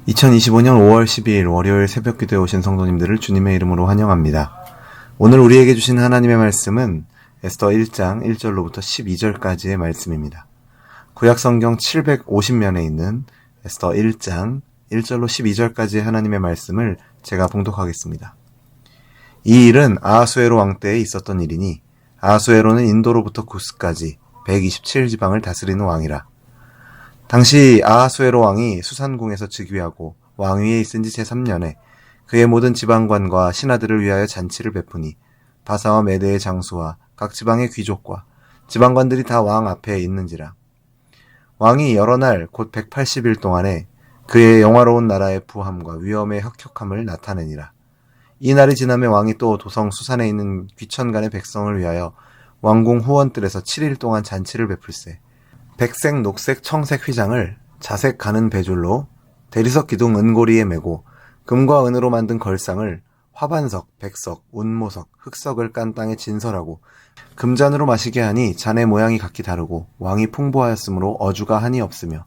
2025년 5월 12일 월요일 새벽 기도에 오신 성도님들을 주님의 이름으로 환영합니다. 오늘 우리에게 주신 하나님의 말씀은 에스더 1장 1절로부터 12절까지의 말씀입니다. 구약성경 750면에 있는 에스더 1장 1절로 12절까지의 하나님의 말씀을 제가 봉독하겠습니다. 이 일은 아하수에로 왕 때에 있었던 일이니 아하수에로는 인도로부터 구스까지 127지방을 다스리는 왕이라. 당시 아하수에로 왕이 수산궁에서 즉위하고 왕위에 있은 지 제3년에 그의 모든 지방관과 신하들을 위하여 잔치를 베푸니 바사와 메대의 장수와 각 지방의 귀족과 지방관들이 다 왕 앞에 있는지라. 왕이 여러 날 곧 180일 동안에 그의 영화로운 나라의 부함과 위엄의 혁혁함을 나타내니라. 이 날이 지나면 왕이 또 도성 수산에 있는 귀천간의 백성을 위하여 왕궁 후원뜰에서 7일 동안 잔치를 베풀세. 백색, 녹색, 청색 휘장을 자색 가는 배줄로 대리석 기둥 은고리에 메고 금과 은으로 만든 걸상을 화반석, 백석, 운모석, 흑석을 깐 땅에 진설하고 금잔으로 마시게 하니 잔의 모양이 각기 다르고 왕이 풍부하였으므로 어주가 한이 없으며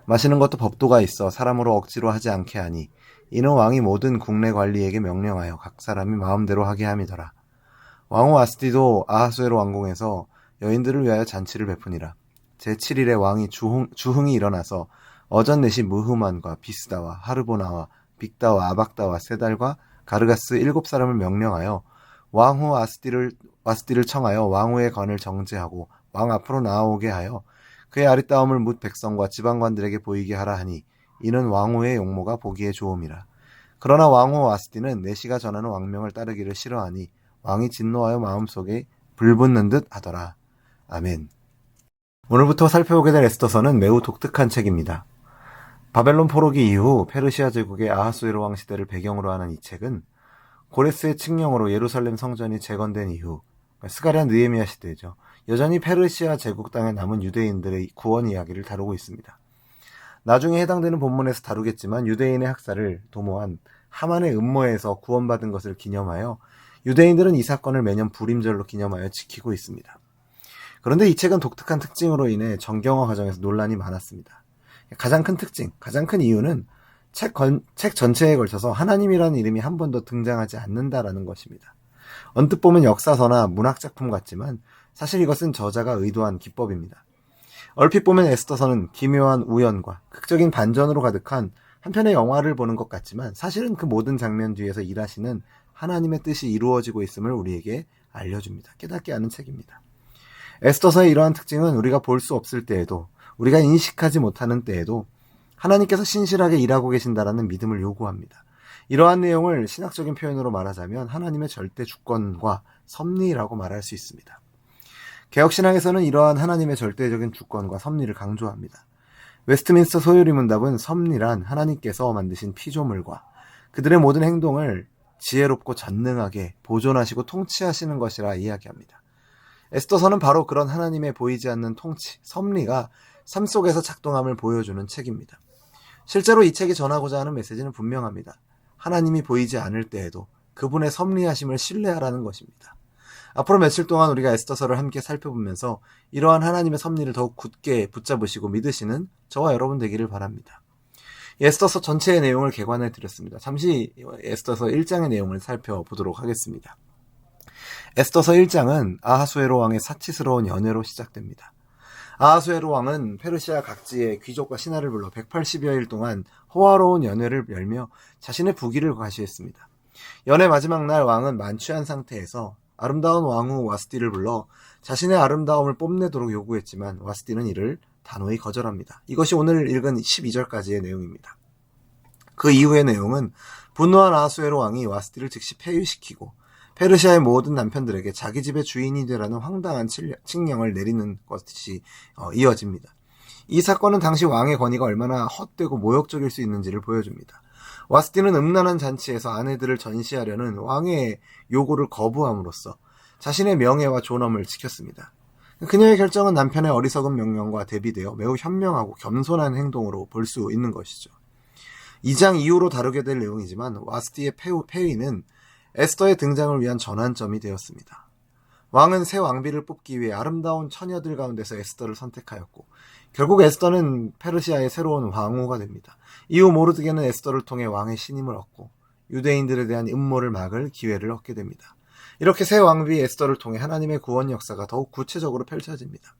마시는 것도 법도가 있어 사람으로 억지로 하지 않게 하니 이는 왕이 모든 국내 관리에게 명령하여 각 사람이 마음대로 하게 함이더라. 왕후 아스티도 아하수에로 왕궁에서 여인들을 위하여 잔치를 베푸니라. 제7일에 왕이 주흥이 일어나서 어전 내시 무흐만과 비스다와 하르보나와 빅다와 아박다와 세달과 가르가스 7사람을 명령하여 왕후 아스티를 청하여 왕후의 관을 정제하고 왕 앞으로 나아오게 하여 그의 아리따움을 뭇 백성과 지방관들에게 보이게 하라 하니 이는 왕후의 용모가 보기에 좋음이라. 그러나 왕후 아스티는 내시가 전하는 왕명을 따르기를 싫어하니 왕이 진노하여 마음속에 불붙는 듯 하더라. 아멘. 오늘부터 살펴보게 될 에스더서는 매우 독특한 책입니다. 바벨론 포로기 이후 페르시아 제국의 아하수에로 왕 시대를 배경으로 하는 이 책은 고레스의 칙령으로 예루살렘 성전이 재건된 이후 스가랴 느헤미야 시대죠. 여전히 페르시아 제국 땅에 남은 유대인들의 구원 이야기를 다루고 있습니다. 나중에 해당되는 본문에서 다루겠지만 유대인의 학살을 도모한 하만의 음모에서 구원받은 것을 기념하여 유대인들은 이 사건을 매년 불임절로 기념하여 지키고 있습니다. 그런데 이 책은 독특한 특징으로 인해 정경화 과정에서 논란이 많았습니다. 가장 큰 특징, 가장 큰 이유는 책 전체에 걸쳐서 하나님이라는 이름이 한 번도 등장하지 않는다라는 것입니다. 언뜻 보면 역사서나 문학작품 같지만 사실 이것은 저자가 의도한 기법입니다. 얼핏 보면 에스더서는 기묘한 우연과 극적인 반전으로 가득한 한편의 영화를 보는 것 같지만 사실은 그 모든 장면 뒤에서 일하시는 하나님의 뜻이 이루어지고 있음을 우리에게 알려줍니다. 깨닫게 하는 책입니다. 에스더서의 이러한 특징은 우리가 볼 수 없을 때에도 우리가 인식하지 못하는 때에도 하나님께서 신실하게 일하고 계신다라는 믿음을 요구합니다. 이러한 내용을 신학적인 표현으로 말하자면 하나님의 절대 주권과 섭리라고 말할 수 있습니다. 개혁신학에서는 이러한 하나님의 절대적인 주권과 섭리를 강조합니다. 웨스트민스터 소요리 문답은 섭리란 하나님께서 만드신 피조물과 그들의 모든 행동을 지혜롭고 전능하게 보존하시고 통치하시는 것이라 이야기합니다. 에스더서는 바로 그런 하나님의 보이지 않는 통치, 섭리가 삶 속에서 작동함을 보여주는 책입니다. 실제로 이 책이 전하고자 하는 메시지는 분명합니다. 하나님이 보이지 않을 때에도 그분의 섭리하심을 신뢰하라는 것입니다. 앞으로 며칠 동안 우리가 에스더서를 함께 살펴보면서 이러한 하나님의 섭리를 더욱 굳게 붙잡으시고 믿으시는 저와 여러분 되기를 바랍니다. 에스더서 전체의 내용을 개관해 드렸습니다. 잠시 에스더서 1장의 내용을 살펴보도록 하겠습니다. 에스더서 1장은 아하수에로 왕의 사치스러운 연회로 시작됩니다. 아하수에로 왕은 페르시아 각지의 귀족과 신하를 불러 180여일 동안 호화로운 연회를 열며 자신의 부귀를 과시했습니다. 연회 마지막 날 왕은 만취한 상태에서 아름다운 왕후 와스티를 불러 자신의 아름다움을 뽐내도록 요구했지만 와스티는 이를 단호히 거절합니다. 이것이 오늘 읽은 12절까지의 내용입니다. 그 이후의 내용은 분노한 아하수에로 왕이 와스티를 즉시 폐위시키고 페르시아의 모든 남편들에게 자기 집의 주인이 되라는 황당한 칙령을 내리는 것이 이어집니다. 이 사건은 당시 왕의 권위가 얼마나 헛되고 모욕적일 수 있는지를 보여줍니다. 와스티는 음란한 잔치에서 아내들을 전시하려는 왕의 요구를 거부함으로써 자신의 명예와 존엄을 지켰습니다. 그녀의 결정은 남편의 어리석은 명령과 대비되어 매우 현명하고 겸손한 행동으로 볼 수 있는 것이죠. 2장 이후로 다루게 될 내용이지만 와스티의 폐위는 에스더의 등장을 위한 전환점이 되었습니다. 왕은 새 왕비를 뽑기 위해 아름다운 처녀들 가운데서 에스더를 선택하였고 결국 에스더는 페르시아의 새로운 왕후가 됩니다. 이후 모르드게는 에스더를 통해 왕의 신임을 얻고 유대인들에 대한 음모를 막을 기회를 얻게 됩니다. 이렇게 새 왕비 에스더를 통해 하나님의 구원 역사가 더욱 구체적으로 펼쳐집니다.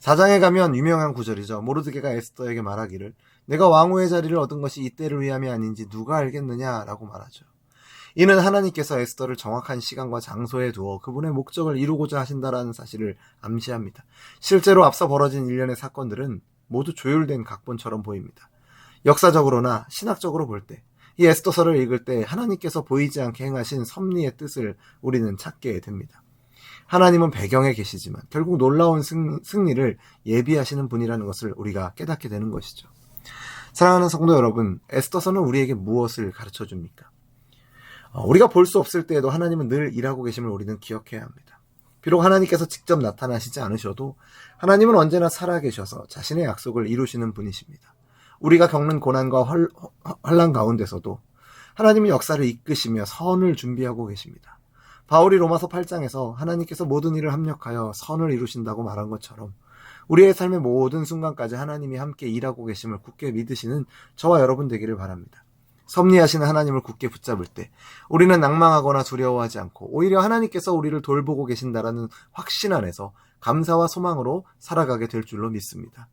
4장에 가면 유명한 구절이죠. 모르드게가 에스더에게 말하기를 내가 왕후의 자리를 얻은 것이 이때를 위함이 아닌지 누가 알겠느냐라고 말하죠. 이는 하나님께서 에스더를 정확한 시간과 장소에 두어 그분의 목적을 이루고자 하신다라는 사실을 암시합니다. 실제로 앞서 벌어진 일련의 사건들은 모두 조율된 각본처럼 보입니다. 역사적으로나 신학적으로 볼 때, 이 에스더서를 읽을 때 하나님께서 보이지 않게 행하신 섭리의 뜻을 우리는 찾게 됩니다. 하나님은 배경에 계시지만 결국 놀라운 승리를 예비하시는 분이라는 것을 우리가 깨닫게 되는 것이죠. 사랑하는 성도 여러분, 에스더서는 우리에게 무엇을 가르쳐 줍니까? 우리가 볼 수 없을 때에도 하나님은 늘 일하고 계심을 우리는 기억해야 합니다. 비록 하나님께서 직접 나타나시지 않으셔도 하나님은 언제나 살아계셔서 자신의 약속을 이루시는 분이십니다. 우리가 겪는 고난과 환난 가운데서도 하나님은 역사를 이끄시며 선을 준비하고 계십니다. 바울이 로마서 8장에서 하나님께서 모든 일을 합력하여 선을 이루신다고 말한 것처럼 우리의 삶의 모든 순간까지 하나님이 함께 일하고 계심을 굳게 믿으시는 저와 여러분 되기를 바랍니다. 섭리하시는 하나님을 굳게 붙잡을 때 우리는 낭망하거나 두려워하지 않고 오히려 하나님께서 우리를 돌보고 계신다라는 확신 안에서 감사와 소망으로 살아가게 될 줄로 믿습니다.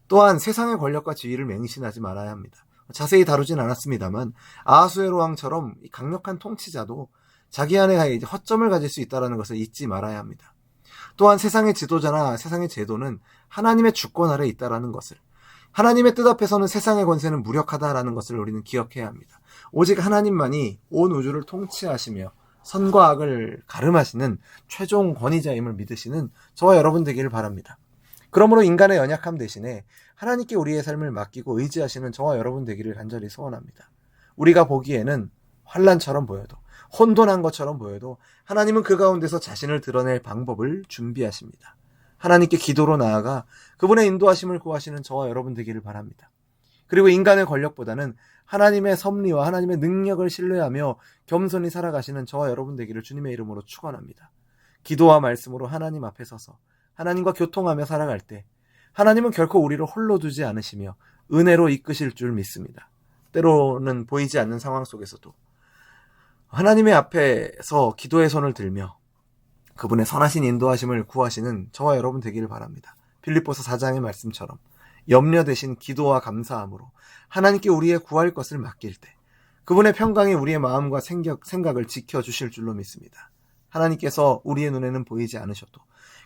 또한 세상의 권력과 지위를 맹신하지 말아야 합니다. 자세히 다루진 않았습니다만 아하수에로 왕처럼 강력한 통치자도 자기 안에 허점을 가질 수 있다는 것을 잊지 말아야 합니다. 또한 세상의 지도자나 세상의 제도는 하나님의 주권 아래 있다는 것을, 하나님의 뜻 앞에서는 세상의 권세는 무력하다라는 것을 우리는 기억해야 합니다. 오직 하나님만이 온 우주를 통치하시며 선과 악을 가름하시는 최종 권위자임을 믿으시는 저와 여러분 되기를 바랍니다. 그러므로 인간의 연약함 대신에 하나님께 우리의 삶을 맡기고 의지하시는 저와 여러분 되기를 간절히 소원합니다. 우리가 보기에는 환난처럼 보여도, 혼돈한 것처럼 보여도 하나님은 그 가운데서 자신을 드러낼 방법을 준비하십니다. 하나님께 기도로 나아가 그분의 인도하심을 구하시는 저와 여러분 되기를 바랍니다. 그리고 인간의 권력보다는 하나님의 섭리와 하나님의 능력을 신뢰하며 겸손히 살아가시는 저와 여러분 되기를 주님의 이름으로 축원합니다. 기도와 말씀으로 하나님 앞에 서서 하나님과 교통하며 살아갈 때 하나님은 결코 우리를 홀로 두지 않으시며 은혜로 이끄실 줄 믿습니다. 때로는 보이지 않는 상황 속에서도 하나님의 앞에서 기도의 손을 들며 그분의 선하신 인도하심을 구하시는 저와 여러분 되기를 바랍니다. 빌립보서 4장의 말씀처럼 염려 대신 기도와 감사함으로 하나님께 우리의 구할 것을 맡길 때 그분의 평강이 우리의 마음과 생각을 지켜주실 줄로 믿습니다. 하나님께서 우리의 눈에는 보이지 않으셔도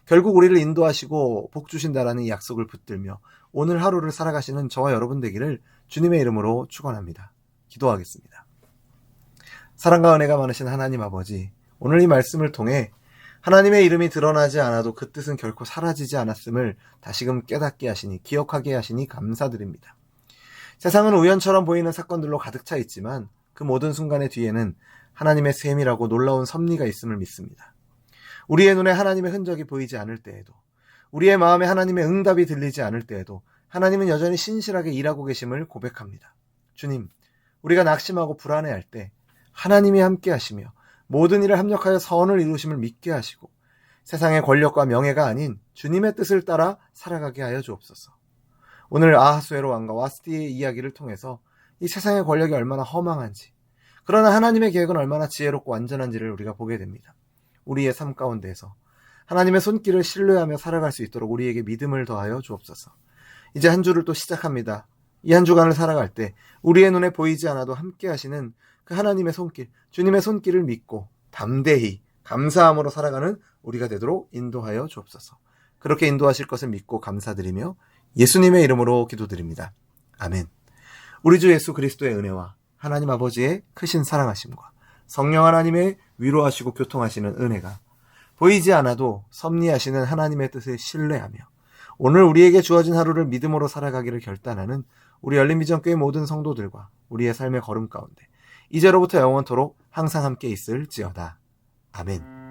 결국 우리를 인도하시고 복 주신다라는 약속을 붙들며 오늘 하루를 살아가시는 저와 여러분 되기를 주님의 이름으로 축원합니다. 기도하겠습니다. 사랑과 은혜가 많으신 하나님 아버지, 오늘 이 말씀을 통해 하나님의 이름이 드러나지 않아도 그 뜻은 결코 사라지지 않았음을 다시금 깨닫게 하시니, 기억하게 하시니 감사드립니다. 세상은 우연처럼 보이는 사건들로 가득 차 있지만 그 모든 순간의 뒤에는 하나님의 세밀하고 놀라운 섭리가 있음을 믿습니다. 우리의 눈에 하나님의 흔적이 보이지 않을 때에도, 우리의 마음에 하나님의 응답이 들리지 않을 때에도 하나님은 여전히 신실하게 일하고 계심을 고백합니다. 주님, 우리가 낙심하고 불안해할 때 하나님이 함께 하시며 모든 일을 합력하여 선을 이루심을 믿게 하시고 세상의 권력과 명예가 아닌 주님의 뜻을 따라 살아가게 하여 주옵소서. 오늘 아하수에로 왕과 와스티의 이야기를 통해서 이 세상의 권력이 얼마나 허망한지, 그러나 하나님의 계획은 얼마나 지혜롭고 완전한지를 우리가 보게 됩니다. 우리의 삶 가운데에서 하나님의 손길을 신뢰하며 살아갈 수 있도록 우리에게 믿음을 더하여 주옵소서. 이제 한 주를 또 시작합니다. 이 한 주간을 살아갈 때 우리의 눈에 보이지 않아도 함께 하시는 그 하나님의 손길, 주님의 손길을 믿고 담대히 감사함으로 살아가는 우리가 되도록 인도하여 주옵소서. 그렇게 인도하실 것을 믿고 감사드리며 예수님의 이름으로 기도드립니다. 아멘. 우리 주 예수 그리스도의 은혜와 하나님 아버지의 크신 사랑하심과 성령 하나님의 위로하시고 교통하시는 은혜가 보이지 않아도 섭리하시는 하나님의 뜻을 신뢰하며 오늘 우리에게 주어진 하루를 믿음으로 살아가기를 결단하는 우리 열린비전교회 모든 성도들과 우리의 삶의 걸음 가운데 이제로부터 영원토록 항상 함께 있을지어다. 아멘.